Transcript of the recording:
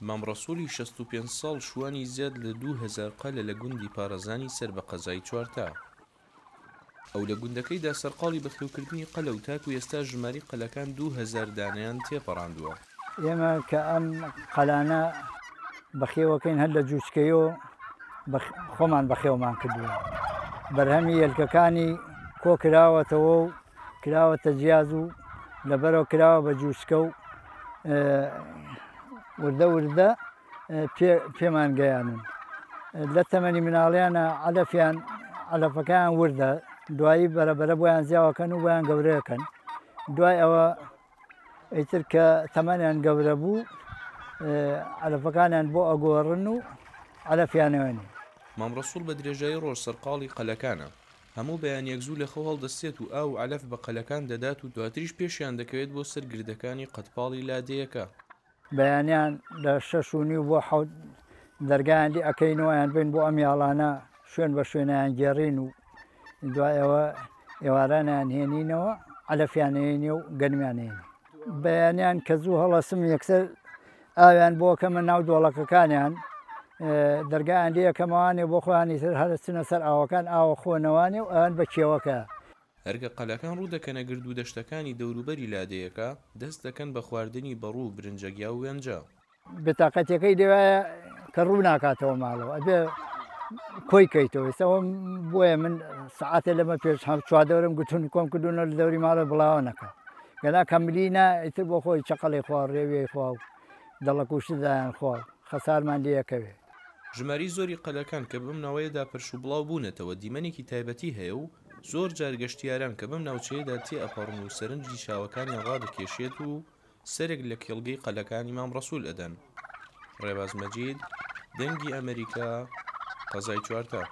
مام ڕەسوولی 65 ساڵ شوانی زیاد لە 2000 قەلە لە گوندی پارێزانی سەر بە قەزای چوارتا. ئەو لە گوندەکەیدا سەرقاڵی بەخێوکردنی قەلە و تاک و ئێستا ژماری قەلەکان 2000 دانەیان تێپەڕاندووە. ئێمە کە ئەم قەلانە بەخێوەکەین هەر لە جوچکەیەوە خۆمان بەخێومان کردووە، بەرهەمی هێلکەکانی کۆ کراوەتەوە و کراوەتە جیاز و لەبەرەوە کراوە بە جوچکە و وردە وردە پێمان گەیانن. لە تەمەنی مناڵیانە عەلەفەکەیان وردە، دوایی بەرەبەرە بۆیان زیاوەکەن و بۆیان گەورەکەن. دوای ئەوە ئیتر کە تەمەنیان گەورە بوو عەلەفەکانیان بۆ ئەگۆڕن و عەلەفیانەوێنێ. مام ڕەسوول بە درێژایی ڕۆژ سەرقاڵی قەلەکانە، هەموو بەیانیەک زوو لە خەو هەڵدەستێت و ئاو عەلەف بە قەلەکان دەدات و دواتریش پێشیان دەکەوێت بۆ سەر گردەکانی قەتپاڵی لادەیەکە. بەیانیان لە 6:30 بۆ 7 دەرگایان لێ ئەکەینەوەیان بین بۆ ئەم یاڵانە شوێن بە شوێنیان گێڕین و دوایەوە ئێوارانیان هێنینەوە عەلەفیان هێنێ و گەنمیانهێنێ. بەیانیان کە زوو هەڵەسم یەکسەر ئاویان بۆ کەمە ناو دۆڵەکەکانیان دەرگایان لێ یەکەمەوانێ بۆ خۆیانی تر هەرچنە سەر ئاوەکان ئاوە خۆنەوانێ و ئەوان بە کێوەکە. هەرگە قەلەکان ڕوو دەکەنە گرد و دەشتەکانی دەوروبەری لادەیەکە دەست دەکەن بە خواردنی بەڕوو برنجەگیا و وێنجە. بتاقەتەکەی دەوایە کە ڕوو ناکاتەوە ماڵەوە ئەبێ کۆی کەیتەوە. ئێستەوە بۆیە من سەعاتێ لەمە پێش چوادەورم گوتون کۆم کردوونە لە دەوری ماڵە بڵاوە نەکە گەلا کەملینا ئیتر بۆ خۆی چقەڵی خوا ڕێوێ خوا و دەڵە کوشتدایان خوا خەسارمان لێەکەوێ. ژماری زۆری قەلەکان کە بەم ناوەیەدا پرش و بڵاو بوونەتەوە دیمەنێکی تایبەتی هەیە و زۆر جار گەشتیاران کە بەم ناوچەیەدا تێ ئەپەڕن و سەرنجی شاوەکانیان ڕادەکێشێت و سەرێک لە کێڵگەی قەلەکانی مام ڕەسوول ئەدەن. ڕێباز مەجید، دەنگی ئەمریکا، قەزای چوارتا.